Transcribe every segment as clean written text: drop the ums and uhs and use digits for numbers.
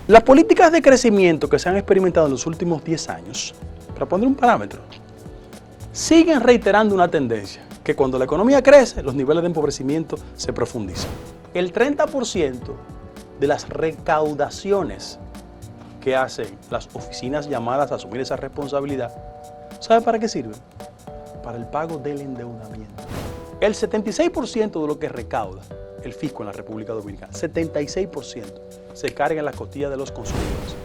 Las políticas de crecimiento que se han experimentado en los últimos 10 años, para poner un parámetro, siguen reiterando una tendencia, que cuando la economía crece, los niveles de empobrecimiento se profundizan. El 30% de las recaudaciones que hacen las oficinas llamadas a asumir esa responsabilidad, ¿sabe para qué sirven? Para el pago del endeudamiento. El 76% de lo que recauda el fisco en la República Dominicana, 76%, se carga en las costillas de los consumidores.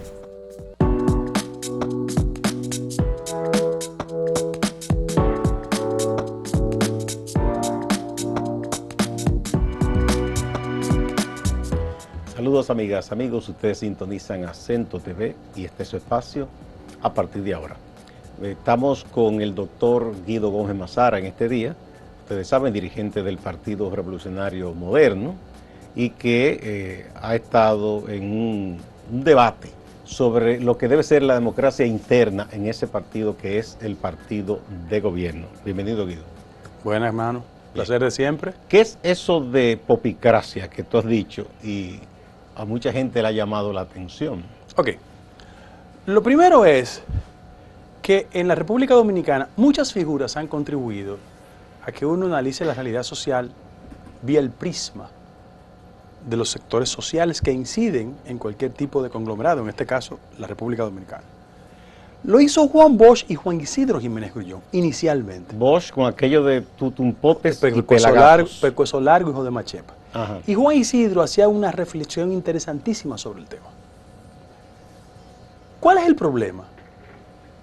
Saludos amigas, amigos, ustedes sintonizan Acento TV y este es su espacio a partir de ahora. Estamos con el doctor Guido Gómez Mazara en este día, ustedes saben, dirigente del Partido Revolucionario Moderno y que ha estado en un debate sobre lo que debe ser la democracia interna en ese partido que es el partido de gobierno. Bienvenido, Guido. Buenas, hermano. Placer de siempre. ¿Qué es eso de popicracia que tú has dicho y a mucha gente le ha llamado la atención? Ok. Lo primero es que en la República Dominicana muchas figuras han contribuido a que uno analice la realidad social vía el prisma de los sectores sociales que inciden en cualquier tipo de conglomerado, en este caso la República Dominicana. Lo hizo Juan Bosch y Juan Isidro Jiménez Grullón, inicialmente. Bosch con aquello de tutumpotes y Pescuezo largo, hijo de Machepa. Ajá. Y Juan Isidro hacía una reflexión interesantísima sobre el tema. ¿Cuál es el problema?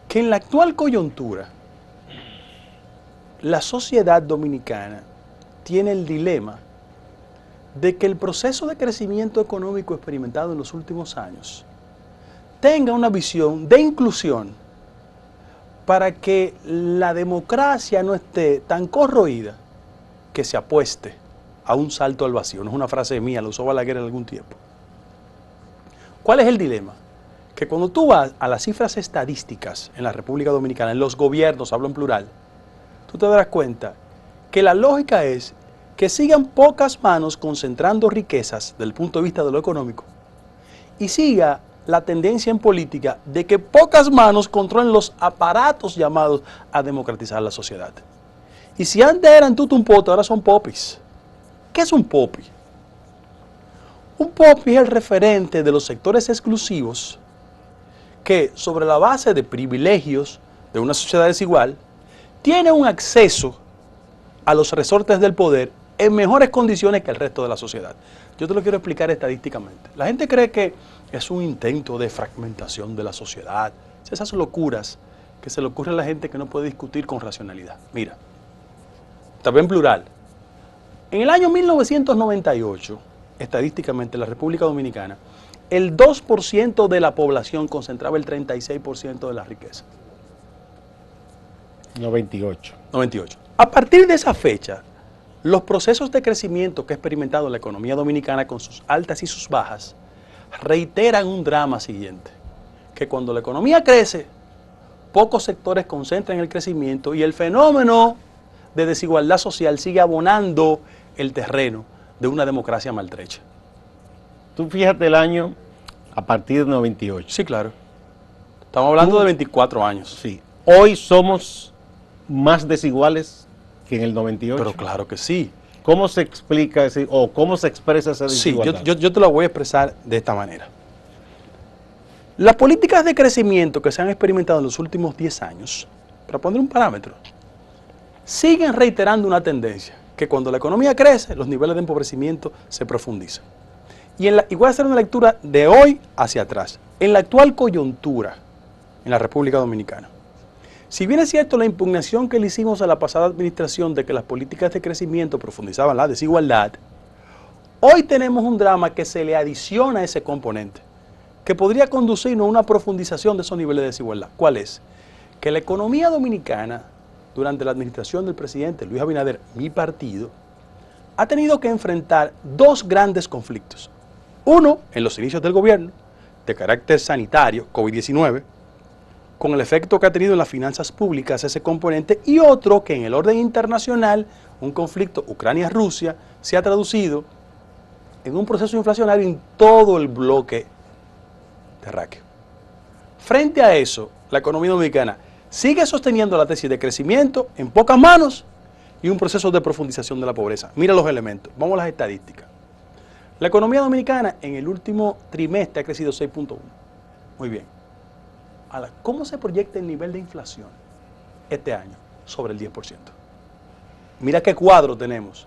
Que en la actual coyuntura, la sociedad dominicana tiene el dilema de que el proceso de crecimiento económico experimentado en los últimos años tenga una visión de inclusión para que la democracia no esté tan corroída que se apueste a un salto al vacío. No es una frase mía, la usó Balaguer en algún tiempo. ¿Cuál es el dilema? Que cuando tú vas a las cifras estadísticas en la República Dominicana, en los gobiernos, hablo en plural, tú te darás cuenta que la lógica es que sigan pocas manos concentrando riquezas desde el punto de vista de lo económico y siga la tendencia en política de que pocas manos controlen los aparatos llamados a democratizar la sociedad. Y si antes eran tutumpote, ahora son popis. ¿Qué es un popi? Un popi es el referente de los sectores exclusivos que, sobre la base de privilegios de una sociedad desigual, tiene un acceso a los resortes del poder en mejores condiciones que el resto de la sociedad. Yo te lo quiero explicar estadísticamente. La gente cree que es un intento de fragmentación de la sociedad. Esas locuras que se le ocurre a la gente que no puede discutir con racionalidad. Mira, también plural. En el año 1998, estadísticamente en la República Dominicana, el 2% de la población concentraba el 36% de la riqueza. 98. A partir de esa fecha, los procesos de crecimiento que ha experimentado la economía dominicana con sus altas y sus bajas reiteran un drama siguiente, que cuando la economía crece, pocos sectores concentran el crecimiento y el fenómeno de desigualdad social sigue abonando el terreno de una democracia maltrecha. Tú fíjate el año a partir de 98. Sí, claro. Estamos hablando de 24 años. Sí. Hoy somos más desiguales que en el 98. Pero claro que sí. ¿Cómo se explica ese, o cómo se expresa esa desigualdad? Sí, yo te lo voy a expresar de esta manera. Las políticas de crecimiento que se han experimentado en los últimos 10 años, para poner un parámetro, siguen reiterando una tendencia, que cuando la economía crece, los niveles de empobrecimiento se profundizan. Y voy a hacer una lectura de hoy hacia atrás. En la actual coyuntura en la República Dominicana, si bien es cierto la impugnación que le hicimos a la pasada administración de que las políticas de crecimiento profundizaban la desigualdad, hoy tenemos un drama que se le adiciona a ese componente, que podría conducirnos a una profundización de esos niveles de desigualdad. ¿Cuál es? Que la economía dominicana, durante la administración del presidente Luis Abinader, mi partido, ha tenido que enfrentar dos grandes conflictos. Uno, en los inicios del gobierno, de carácter sanitario, COVID-19, con el efecto que ha tenido en las finanzas públicas ese componente, y otro que en el orden internacional, un conflicto Ucrania-Rusia, se ha traducido en un proceso inflacionario en todo el bloque terráqueo. Frente a eso, la economía dominicana sigue sosteniendo la tesis de crecimiento en pocas manos y un proceso de profundización de la pobreza. Mira los elementos, vamos a las estadísticas. La economía dominicana en el último trimestre ha crecido 6.1. Muy bien. Ahora, ¿cómo se proyecta el nivel de inflación este año? Sobre el 10%. Mira qué cuadro tenemos.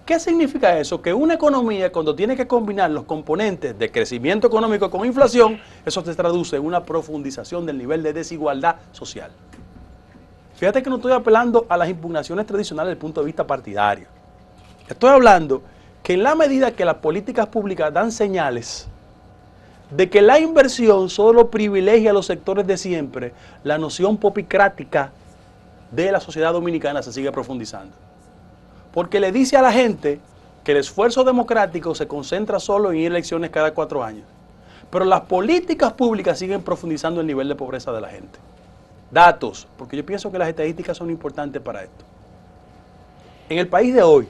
¿Qué significa eso? Que una economía, cuando tiene que combinar los componentes de crecimiento económico con inflación, eso se traduce en una profundización del nivel de desigualdad social. Fíjate que no estoy apelando a las impugnaciones tradicionales desde el punto de vista partidario. Estoy hablando que en la medida que las políticas públicas dan señales de que la inversión solo privilegia a los sectores de siempre, la noción popicrática de la sociedad dominicana se sigue profundizando. Porque le dice a la gente que el esfuerzo democrático se concentra solo en ir a elecciones cada 4 años. Pero las políticas públicas siguen profundizando el nivel de pobreza de la gente. Datos, porque yo pienso que las estadísticas son importantes para esto. En el país de hoy,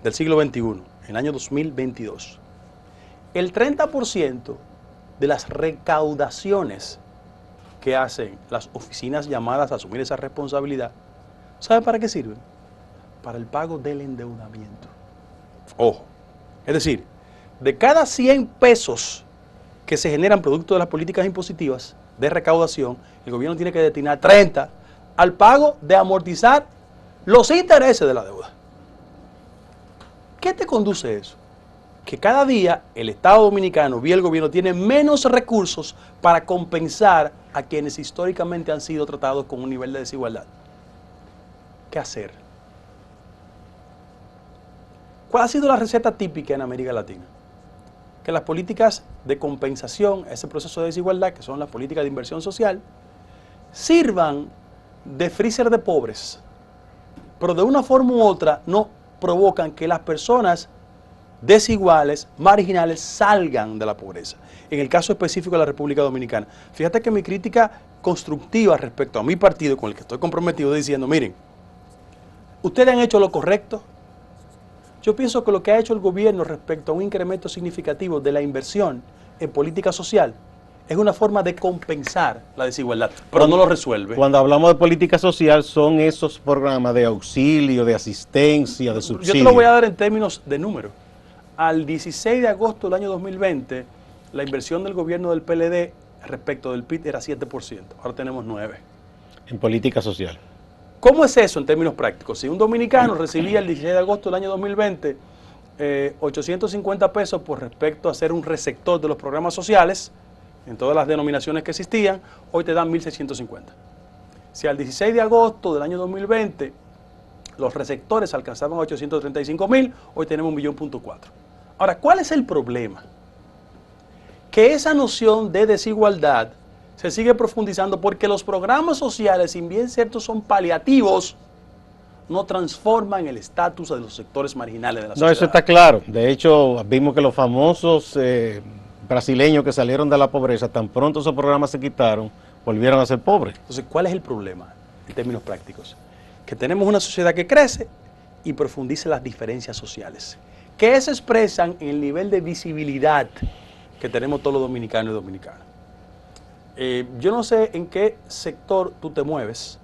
del siglo XXI, en el año 2022, el 30% de las recaudaciones que hacen las oficinas llamadas a asumir esa responsabilidad, ¿sabe para qué sirven? Para el pago del endeudamiento. Ojo, es decir, de cada 100 pesos que se generan producto de las políticas impositivas de recaudación, el gobierno tiene que destinar 30 al pago de amortizar los intereses de la deuda. ¿Qué te conduce eso? Que cada día el Estado Dominicano, vía el gobierno, tiene menos recursos para compensar a quienes históricamente han sido tratados con un nivel de desigualdad. ¿Qué hacer? ¿Cuál ha sido la receta típica en América Latina? Que las políticas de compensación a ese proceso de desigualdad, que son las políticas de inversión social, sirvan de freezer de pobres, pero de una forma u otra no provocan que las personas desiguales, marginales, salgan de la pobreza. En el caso específico de la República Dominicana. Fíjate que mi crítica constructiva respecto a mi partido, con el que estoy comprometido, diciendo, miren, ustedes han hecho lo correcto. Yo pienso que lo que ha hecho el gobierno respecto a un incremento significativo de la inversión en política social es una forma de compensar la desigualdad, pero no lo resuelve. Cuando hablamos de política social, son esos programas de auxilio, de asistencia, de subsidio. Yo te lo voy a dar en términos de número. Al 16 de agosto del año 2020, la inversión del gobierno del PLD respecto del PIB era 7%, ahora tenemos 9%. En política social. ¿Cómo es eso en términos prácticos? Si un dominicano recibía el 16 de agosto del año 2020 850 pesos por respecto a ser un receptor de los programas sociales, en todas las denominaciones que existían, hoy te dan 1.650. Si al 16 de agosto del año 2020 los receptores alcanzaban 835.000, hoy tenemos 1.4 millones. Ahora, ¿cuál es el problema? Que esa noción de desigualdad se sigue profundizando porque los programas sociales, si bien ciertos son paliativos, no transforman el estatus de los sectores marginales de la sociedad. No, eso está claro. De hecho, vimos que los famosos brasileños que salieron de la pobreza, tan pronto esos programas se quitaron, volvieron a ser pobres. Entonces, ¿cuál es el problema en términos prácticos? Que tenemos una sociedad que crece y profundiza las diferencias sociales, que se expresan en el nivel de visibilidad que tenemos todos los dominicanos y dominicanas. Yo no sé en qué sector tú te mueves,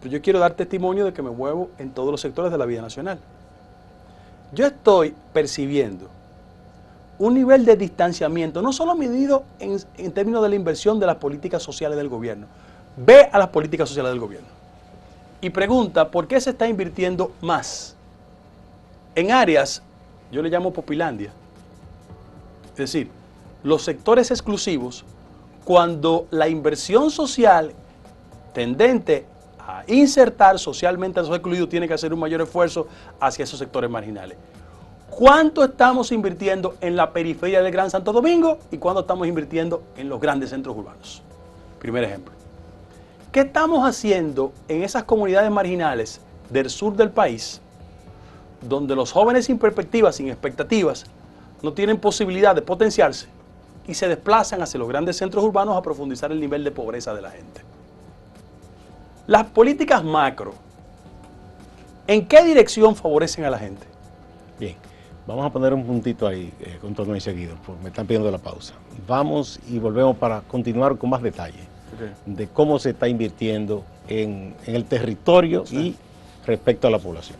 pero yo quiero dar testimonio de que me muevo en todos los sectores de la vida nacional. Yo estoy percibiendo un nivel de distanciamiento, no solo medido en términos de la inversión de las políticas sociales del gobierno. Ve a las políticas sociales del gobierno y pregunta por qué se está invirtiendo más en áreas, yo le llamo Popilandia, es decir, los sectores exclusivos, cuando la inversión social tendente a insertar socialmente a los excluidos tiene que hacer un mayor esfuerzo hacia esos sectores marginales. ¿Cuánto estamos invirtiendo en la periferia del Gran Santo Domingo y cuánto estamos invirtiendo en los grandes centros urbanos? Primer ejemplo. ¿Qué estamos haciendo en esas comunidades marginales del sur del país, donde los jóvenes sin perspectivas, sin expectativas, no tienen posibilidad de potenciarse y se desplazan hacia los grandes centros urbanos a profundizar el nivel de pobreza de la gente? Las políticas macro, ¿en qué dirección favorecen a la gente? Bien, Vamos a poner un puntito ahí, con todo enseguida, porque me están pidiendo la pausa. Vamos y volvemos para continuar con más detalle de cómo se está invirtiendo en el territorio y respecto a la población.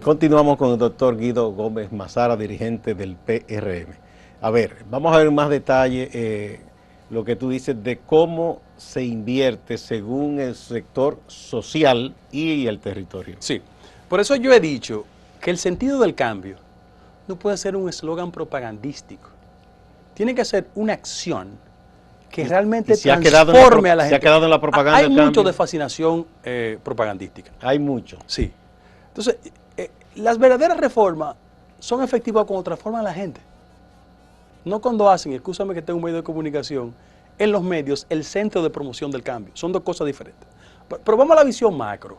Continuamos con el doctor Guido Gómez Mazara, dirigente del PRM. A ver, vamos a ver más detalle lo que tú dices de cómo se invierte según el sector social y el territorio. Sí, por eso yo he dicho que el sentido del cambio no puede ser un eslogan propagandístico. Tiene que ser una acción que realmente transforme a la gente. Se ha quedado en la propaganda. Hay mucho de fascinación propagandística. Hay mucho. Sí. Entonces, las verdaderas reformas son efectivas cuando transforman a la gente. No cuando hacen, escúchame que tengo un medio de comunicación, en los medios el centro de promoción del cambio. Son dos cosas diferentes. Pero vamos a la visión macro.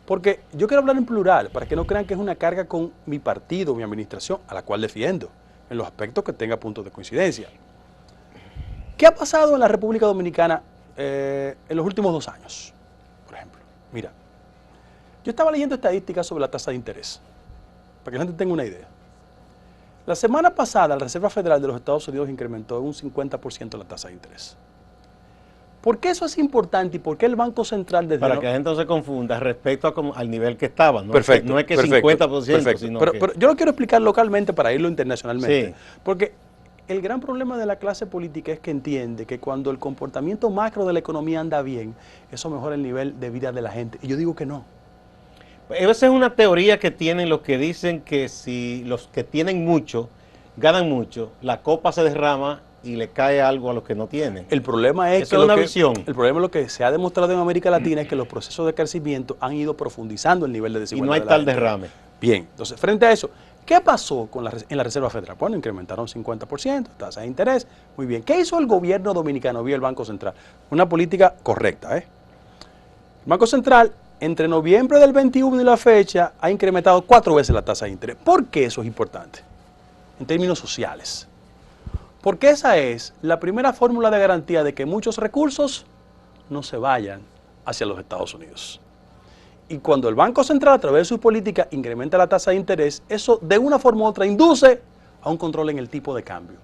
Porque yo quiero hablar en plural, para que no crean que es una carga con mi partido, mi administración, a la cual defiendo, en los aspectos que tenga puntos de coincidencia. ¿Qué ha pasado en la República Dominicana en los últimos 2 años? Por ejemplo, mira, yo estaba leyendo estadísticas sobre la tasa de interés, para que la gente tenga una idea. La semana pasada, la Reserva Federal de los Estados Unidos incrementó un 50% la tasa de interés. ¿Por qué eso es importante y por qué el Banco Central desde... Para que la gente no se confunda respecto al nivel que estaba, ¿no? Perfecto, no es que perfecto, 50%, perfecto. sino pero yo lo quiero explicar localmente para irlo internacionalmente. Sí. Porque el gran problema de la clase política es que entiende que cuando el comportamiento macro de la economía anda bien, eso mejora el nivel de vida de la gente. Y yo digo que no. Esa es una teoría que tienen los que dicen que si los que tienen mucho, ganan mucho, la copa se derrama y le cae algo a los que no tienen. El problema es que una visión. El problema es lo que se ha demostrado en América Latina es que los procesos de crecimiento han ido profundizando el nivel de desigualdad. Y no hay tal derrame. Bien, entonces frente a eso, ¿qué pasó en la Reserva Federal? Bueno, incrementaron 50%, tasa de interés, muy bien. ¿Qué hizo el gobierno dominicano vía el Banco Central? Una política correcta, El Banco Central, entre noviembre del 21 y la fecha, ha incrementado 4 veces la tasa de interés. ¿Por qué eso es importante? En términos sociales. Porque esa es la primera fórmula de garantía de que muchos recursos no se vayan hacia los Estados Unidos. Y cuando el Banco Central, a través de su política, incrementa la tasa de interés, eso de una forma u otra induce a un control en el tipo de cambio,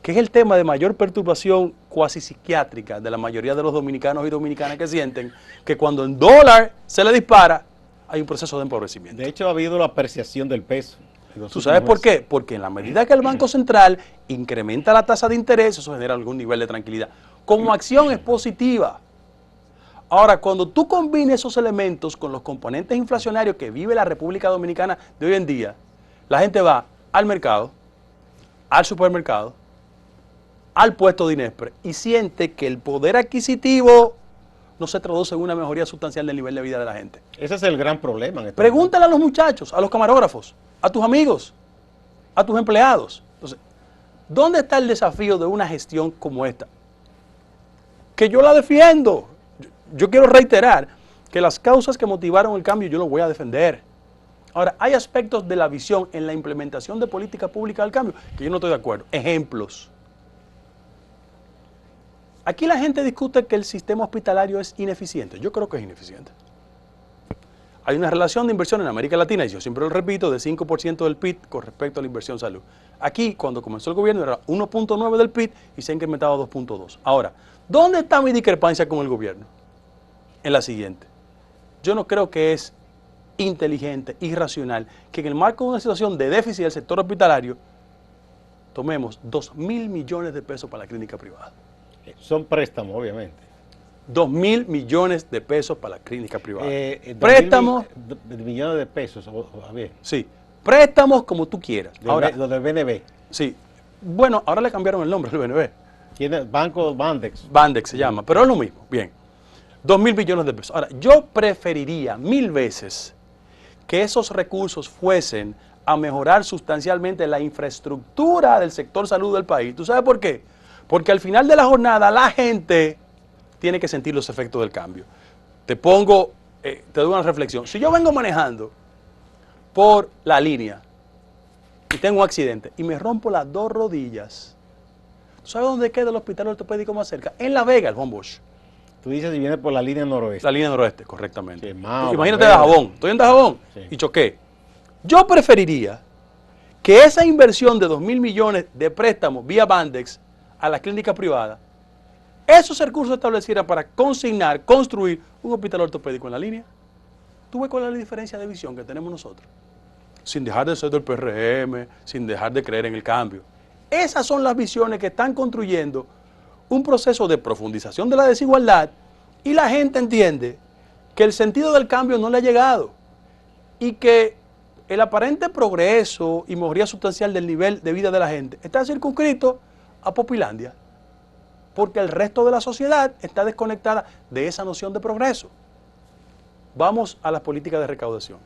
que es el tema de mayor perturbación cuasi psiquiátrica de la mayoría de los dominicanos y dominicanas que sienten que cuando el dólar se le dispara, hay un proceso de empobrecimiento. De hecho, ha habido la apreciación del peso. ¿Tú sabes por qué? Porque en la medida que el Banco Central incrementa la tasa de interés, eso genera algún nivel de tranquilidad. Como acción es positiva. Ahora, cuando tú combines esos elementos con los componentes inflacionarios que vive la República Dominicana de hoy en día, la gente va al mercado, al supermercado, al puesto de Inespre y siente que el poder adquisitivo no se traduce en una mejoría sustancial del nivel de vida de la gente. Ese es el gran problema. Pregúntale a los muchachos, a los camarógrafos, a tus amigos, a tus empleados. Entonces, ¿dónde está el desafío de una gestión como esta? Que yo la defiendo. Yo quiero reiterar que las causas que motivaron el cambio yo lo voy a defender. Ahora, hay aspectos de la visión en la implementación de política pública del cambio que yo no estoy de acuerdo. Ejemplos. Aquí la gente discute que el sistema hospitalario es ineficiente. Yo creo que es ineficiente. Hay una relación de inversión en América Latina, y yo siempre lo repito, de 5% del PIB con respecto a la inversión en salud. Aquí, cuando comenzó el gobierno, era 1.9 del PIB y se ha incrementado a 2.2. Ahora, ¿dónde está mi discrepancia con el gobierno? En la siguiente. Yo no creo que es inteligente, irracional, que en el marco de una situación de déficit del sector hospitalario, tomemos 2.000 millones de pesos para la clínica privada. Son préstamos, obviamente. 2.000 millones de pesos para la clínica privada. Préstamos. Millones de pesos, bien. Sí, préstamos como tú quieras. Ahora, lo del BNB. Sí. Bueno, ahora le cambiaron el nombre al BNB. Tiene Banco Bandex. Bandex se llama, pero es lo mismo. Bien. 2.000 millones de pesos. Ahora, yo preferiría 1000 veces que esos recursos fuesen a mejorar sustancialmente la infraestructura del sector salud del país. ¿Tú sabes por qué? Porque al final de la jornada la gente tiene que sentir los efectos del cambio. Te doy una reflexión. Si yo vengo manejando por la línea y tengo un accidente y me rompo las dos rodillas, ¿tú sabes dónde queda el hospital ortopédico más cerca? En La Vega, el Juan Bosch. Tú dices si viene por la línea noroeste. La línea noroeste, correctamente. Sí, Mao, imagínate Dajabón, estoy en Dajabón sí, y choqué. Yo preferiría que esa inversión de 2.000 millones de préstamos vía Bandex a la clínica privada, esos recursos establecieran para consignar, construir un hospital ortopédico en la línea. ¿Tú ves cuál es la diferencia de visión que tenemos nosotros? Sin dejar de ser del PRM, sin dejar de creer en el cambio. Esas son las visiones que están construyendo un proceso de profundización de la desigualdad y la gente entiende que el sentido del cambio no le ha llegado y que el aparente progreso y mejoría sustancial del nivel de vida de la gente está circunscrito a Popilandia, porque el resto de la sociedad está desconectada de esa noción de progreso. Vamos a las políticas de recaudación.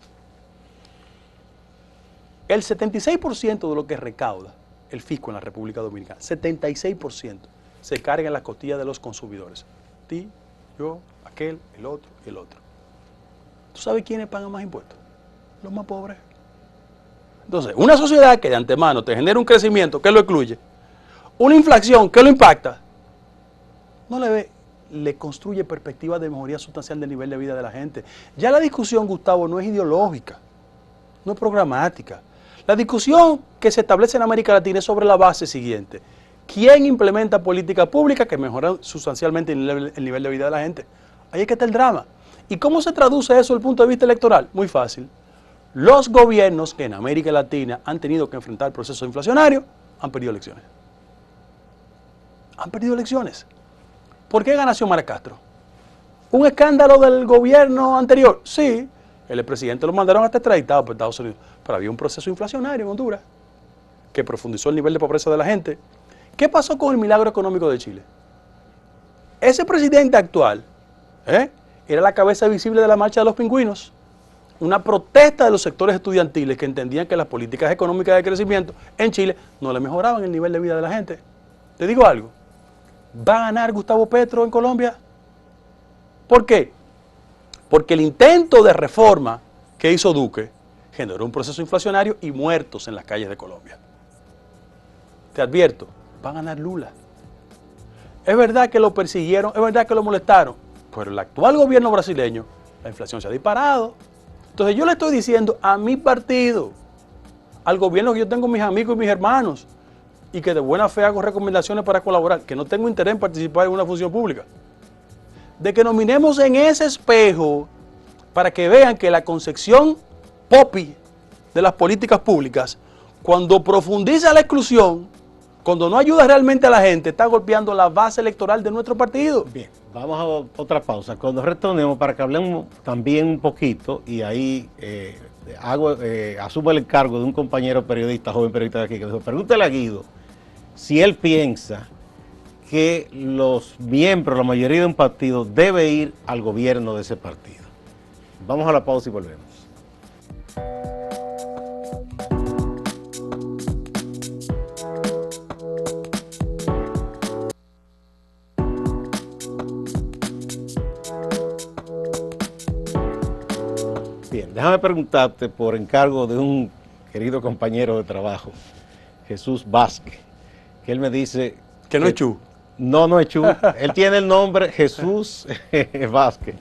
El 76% de lo que recauda el fisco en la República Dominicana, 76%, se carga en las costillas de los consumidores. Ti, yo, aquel, el otro y el otro. ¿Tú sabes quiénes pagan más impuestos? Los más pobres. Entonces, una sociedad que de antemano te genera un crecimiento que lo excluye, una inflación que lo impacta, no le construye perspectivas de mejoría sustancial del nivel de vida de la gente. Ya la discusión, Gustavo, no es ideológica, no es programática. La discusión que se establece en América Latina es sobre la base siguiente. ¿Quién implementa políticas públicas que mejoran sustancialmente el nivel de vida de la gente? Ahí es que está el drama. ¿Y cómo se traduce eso desde el punto de vista electoral? Muy fácil. Los gobiernos que en América Latina han tenido que enfrentar el proceso inflacionario han perdido elecciones. Han perdido elecciones. ¿Por qué gana Xiomara Castro? ¿Un escándalo del gobierno anterior? Sí. El expresidente lo mandaron hasta extraditado por Estados Unidos. Pero había un proceso inflacionario en Honduras que profundizó el nivel de pobreza de la gente. ¿Qué pasó con el milagro económico de Chile? Ese presidente actual era la cabeza visible de la marcha de los pingüinos. Una protesta de los sectores estudiantiles que entendían que las políticas económicas de crecimiento en Chile no le mejoraban el nivel de vida de la gente. Te digo algo, ¿va a ganar Gustavo Petro en Colombia? ¿Por qué? Porque el intento de reforma que hizo Duque generó un proceso inflacionario y muertos en las calles de Colombia. Te advierto, va a ganar Lula. Es verdad que lo persiguieron, es verdad que lo molestaron, pero el actual gobierno brasileño, la inflación se ha disparado. Entonces yo le estoy diciendo a mi partido, al gobierno que yo tengo mis amigos y mis hermanos, y que de buena fe hago recomendaciones para colaborar, que no tengo interés en participar en una función pública, de que nos miremos en ese espejo para que vean que la concepción popi de las políticas públicas, cuando profundiza la exclusión, cuando no ayuda realmente a la gente, está golpeando la base electoral de nuestro partido. Bien, vamos a otra pausa. Cuando retornemos, para que hablemos también un poquito, y ahí asumo el encargo de un compañero periodista, joven periodista de aquí, que dijo, pregúntale a Guido si él piensa que los miembros, la mayoría de un partido, debe ir al gobierno de ese partido. Vamos a la pausa y volvemos. Bien, déjame preguntarte por encargo de un querido compañero de trabajo, Jesús Vázquez, que él me dice... Que no es Chu. No, no es Chu. Él tiene el nombre Jesús Vázquez.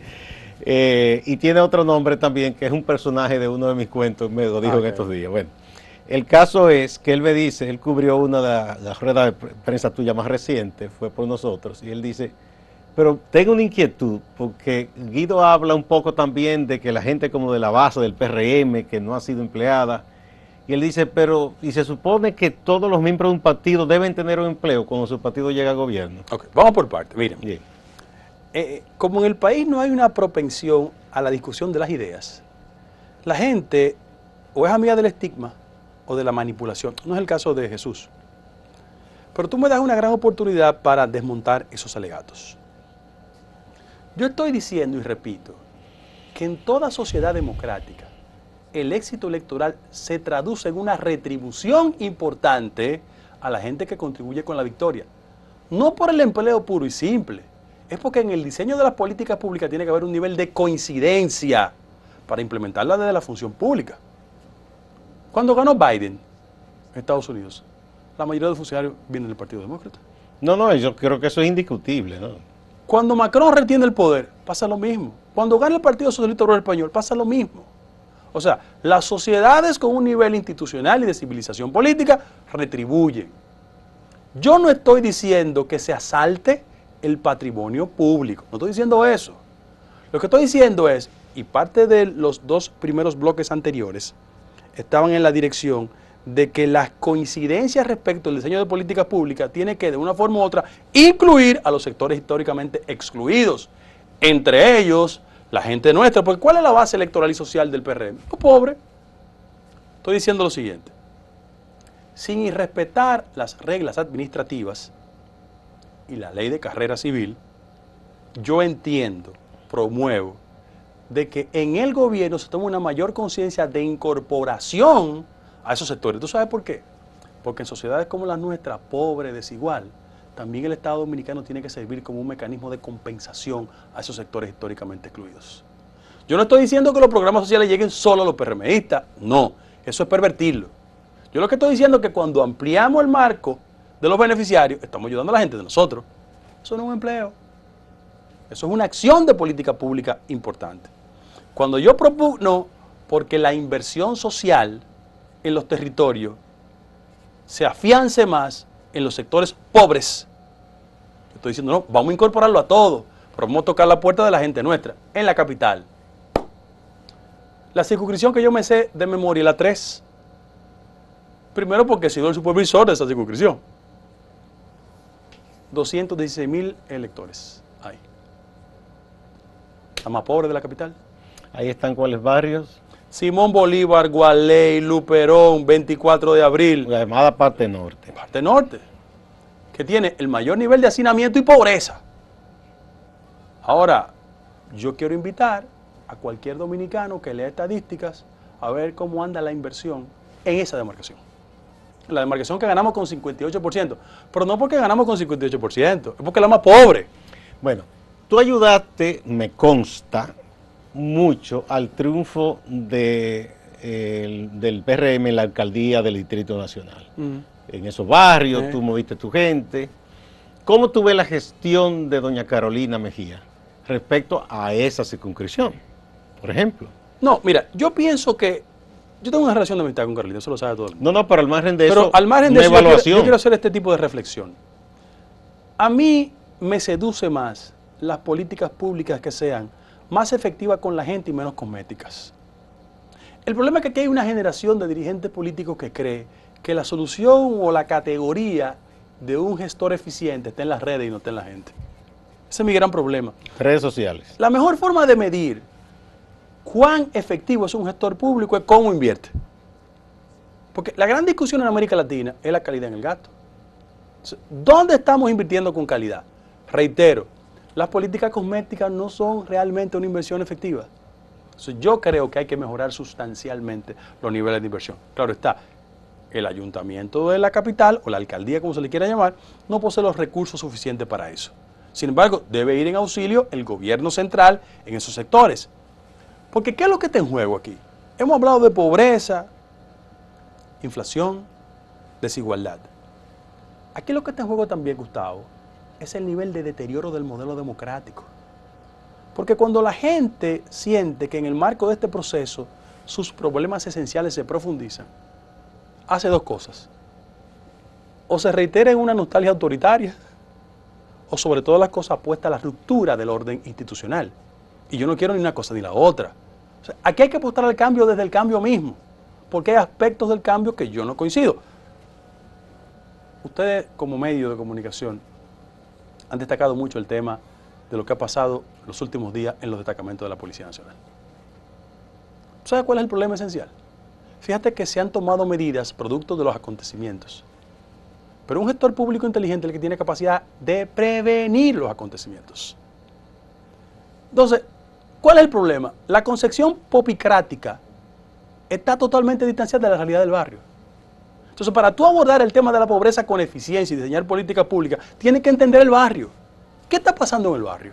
Y tiene otro nombre también, que es un personaje de uno de mis cuentos, me lo dijo en estos días. Bueno, el caso es que él me dice, él cubrió una de las ruedas de prensa tuya más reciente, fue por nosotros, y él dice, pero tengo una inquietud, porque Guido habla un poco también de que la gente como de la base del PRM, que no ha sido empleada, y él dice, pero, y se supone que todos los miembros de un partido deben tener un empleo cuando su partido llega al gobierno. Ok, vamos por partes, miren. Bien. Como en el país no hay una propensión a la discusión de las ideas, la gente o es amiga del estigma o de la manipulación. No es el caso de Jesús. Pero tú me das una gran oportunidad para desmontar esos alegatos. Yo estoy diciendo y repito que en toda sociedad democrática el éxito electoral se traduce en una retribución importante a la gente que contribuye con la victoria. No por el empleo puro y simple, es porque en el diseño de las políticas públicas tiene que haber un nivel de coincidencia para implementarla desde la función pública. Cuando ganó Biden, en Estados Unidos, la mayoría de los funcionarios vienen del Partido Demócrata. No, yo creo que eso es indiscutible, ¿no? Cuando Macron retiene el poder, pasa lo mismo. Cuando gana el Partido Socialista Obrero Español, pasa lo mismo. O sea, las sociedades con un nivel institucional y de civilización política retribuyen. Yo no estoy diciendo que se asalte el patrimonio público, no estoy diciendo eso. Lo que estoy diciendo es, y parte de los dos primeros bloques anteriores estaban en la dirección de que las coincidencias respecto al diseño de políticas públicas tiene que, de una forma u otra, incluir a los sectores históricamente excluidos, entre ellos la gente nuestra, porque ¿cuál es la base electoral y social del PRM? Los pobres. Estoy diciendo lo siguiente, sin irrespetar las reglas administrativas y la ley de carrera civil, yo entiendo, promuevo, de que en el gobierno se tome una mayor conciencia de incorporación a esos sectores. ¿Tú sabes por qué? Porque en sociedades como la nuestra, pobre, desigual, también el Estado dominicano tiene que servir como un mecanismo de compensación a esos sectores históricamente excluidos. Yo no estoy diciendo que los programas sociales lleguen solo a los PRMistas, no, eso es pervertirlo. Yo lo que estoy diciendo es que cuando ampliamos el marco de los beneficiarios, estamos ayudando a la gente de nosotros. Eso no es un empleo, eso es una acción de política pública importante. Cuando yo propugno porque la inversión social en los territorios se afiance más en los sectores pobres, estoy diciendo, no, vamos a incorporarlo a todos, pero vamos a tocar la puerta de la gente nuestra, en la capital. La circunscripción que yo me sé de memoria, la 3, primero porque he sido el supervisor de esa circunscripción, 216,000 electores hay. La más pobre de la capital. Ahí están cuáles barrios. Simón Bolívar, Gualey, Luperón, 24 de abril. La llamada parte norte. Parte norte, que tiene el mayor nivel de hacinamiento y pobreza. Ahora, yo quiero invitar a cualquier dominicano que lea estadísticas a ver cómo anda la inversión en esa demarcación. La demarcación que ganamos con 58%, pero no porque ganamos con 58%, es porque es la más pobre. Bueno, tú ayudaste, me consta, mucho al triunfo del PRM en la alcaldía del Distrito Nacional. En esos barrios, tú moviste tu gente. ¿Cómo tú ves la gestión de doña Carolina Mejía respecto a esa circunscripción, por ejemplo? No, mira, yo pienso que yo tengo una relación de amistad con Carolina, eso lo sabe todo el mundo. No, pero al margen de pero eso, al margen de una eso, evaluación. yo quiero hacer este tipo de reflexión. A mí me seduce más las políticas públicas que sean más efectivas con la gente y menos cosméticas. El problema es que aquí hay una generación de dirigentes políticos que cree que la solución o la categoría de un gestor eficiente está en las redes y no está en la gente. Ese es mi gran problema. Redes sociales. La mejor forma de medir cuán efectivo es un gestor público es cómo invierte. Porque la gran discusión en América Latina es la calidad en el gasto. ¿Dónde estamos invirtiendo con calidad? Reitero, las políticas cosméticas no son realmente una inversión efectiva. Entonces, yo creo que hay que mejorar sustancialmente los niveles de inversión. Claro está, el ayuntamiento de la capital o la alcaldía, como se le quiera llamar, no posee los recursos suficientes para eso. Sin embargo, debe ir en auxilio el gobierno central en esos sectores. Porque ¿qué es lo que está en juego aquí? Hemos hablado de pobreza, inflación, desigualdad. Aquí lo que está en juego también, Gustavo, es el nivel de deterioro del modelo democrático. Porque cuando la gente siente que en el marco de este proceso sus problemas esenciales se profundizan, hace dos cosas. O se reitera en una nostalgia autoritaria, o sobre todas las cosas apuesta a la ruptura del orden institucional. Y yo no quiero ni una cosa ni la otra. O sea, aquí hay que apostar al cambio desde el cambio mismo, porque hay aspectos del cambio que yo no coincido. Ustedes, como medio de comunicación, han destacado mucho el tema de lo que ha pasado los últimos días en los destacamentos de la Policía Nacional. ¿Sabes cuál es el problema esencial? Fíjate que se han tomado medidas producto de los acontecimientos. Pero un gestor público inteligente es el que tiene capacidad de prevenir los acontecimientos. Entonces, ¿cuál es el problema? La concepción popicrática está totalmente distanciada de la realidad del barrio. Entonces, para tú abordar el tema de la pobreza con eficiencia y diseñar políticas públicas, tienes que entender el barrio. ¿Qué está pasando en el barrio?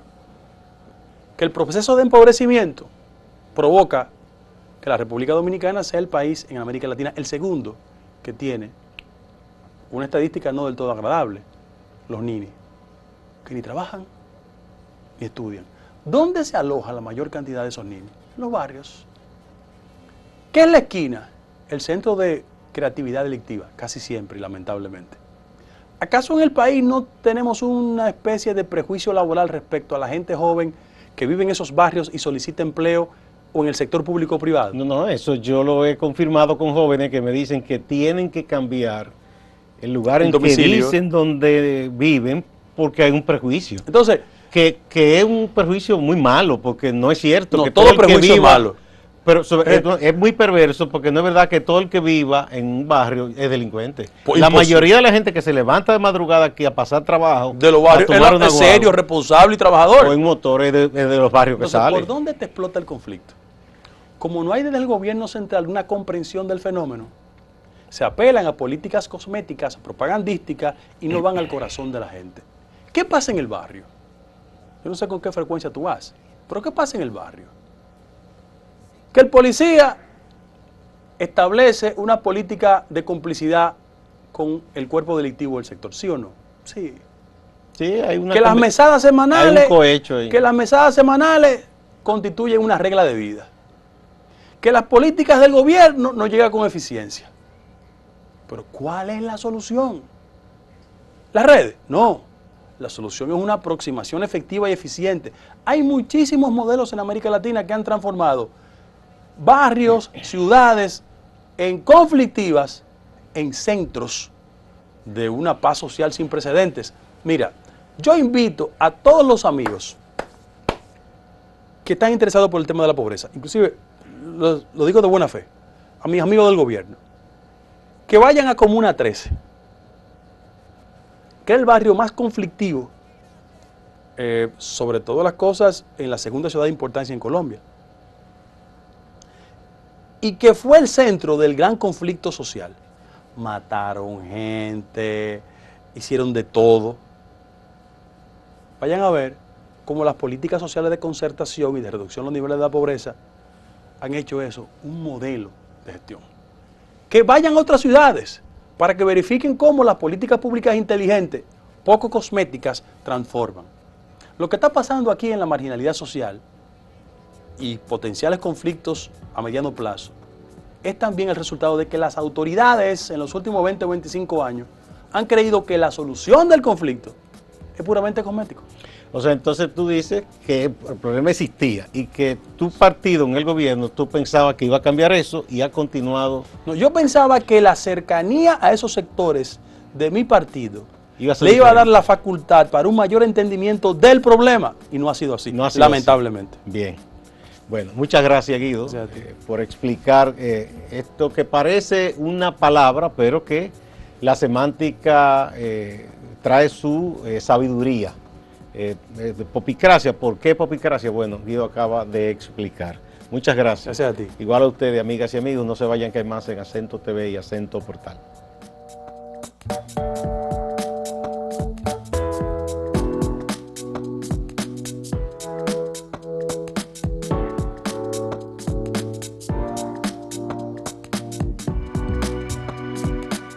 Que el proceso de empobrecimiento provoca que la República Dominicana sea el país en América Latina el segundo que tiene una estadística no del todo agradable, los ninis, que ni trabajan ni estudian. ¿Dónde se aloja la mayor cantidad de esos ninis? En los barrios. ¿Qué es la esquina? El centro de creatividad delictiva, casi siempre y lamentablemente. ¿Acaso en el país no tenemos una especie de prejuicio laboral respecto a la gente joven que vive en esos barrios y solicita empleo o en el sector público o privado? No, eso yo lo he confirmado con jóvenes que me dicen que tienen que cambiar el lugar en que dicen donde viven porque hay un prejuicio. Entonces, que es un prejuicio muy malo, porque no es cierto no, que todo prejuicio es malo. Pero es muy perverso, porque no es verdad que todo el que viva en un barrio es delincuente. Pues la mayoría de la gente que se levanta de madrugada aquí a pasar trabajo, de los barrios, es serio, responsable y trabajador. O en motor es de los barrios. Entonces, que sale. ¿Por dónde te explota el conflicto? Como no hay desde el gobierno central una comprensión del fenómeno, se apelan a políticas cosméticas, propagandísticas y no van al corazón de la gente. ¿Qué pasa en el barrio? Yo no sé con qué frecuencia tú vas, pero ¿qué pasa en el barrio? Que el policía establece una política de complicidad con el cuerpo delictivo del sector, ¿sí o no? Sí. Sí, hay una que las mesadas semanales, hay un cohecho ahí. Que las mesadas semanales constituyen una regla de vida. Que las políticas del gobierno no llegan con eficiencia. Pero ¿cuál es la solución? ¿Las redes? No. La solución es una aproximación efectiva y eficiente. Hay muchísimos modelos en América Latina que han transformado barrios, ciudades en conflictivas, en centros de una paz social sin precedentes. Mira, yo invito a todos los que están interesados por el tema de la pobreza, inclusive lo digo de buena fe, a mis amigos del gobierno, que vayan a Comuna 13, que es el barrio más conflictivo, sobre todo las cosas en la segunda ciudad de importancia en Colombia, y que fue el centro del gran conflicto social. Mataron gente, hicieron de todo. Vayan a ver cómo las políticas sociales de concertación y de reducción de los niveles de la pobreza han hecho eso un modelo de gestión. Que vayan a otras ciudades para que verifiquen cómo las políticas públicas inteligentes, poco cosméticas, transforman. Lo que está pasando aquí en la marginalidad social y potenciales conflictos a mediano plazo es también el resultado de que las autoridades en los últimos 20 o 25 años han creído que la solución del conflicto es puramente cosmético. O sea, entonces tú dices que el problema existía y que tu partido en el gobierno, tú pensabas que iba a cambiar eso y ha continuado. No, yo pensaba que la cercanía a esos sectores de mi partido le iba a dar la facultad para un mayor entendimiento del problema y no ha sido así, no ha sido lamentablemente. Así. Bien. Bueno, muchas gracias, Guido, por explicar esto que parece una palabra, pero que la semántica trae su sabiduría. Popicracia, ¿por qué popicracia? Bueno, Guido acaba de explicar. Muchas gracias. Gracias a ti. Igual a ustedes, amigas y amigos, no se vayan que hay más en Acento TV y Acento Portal.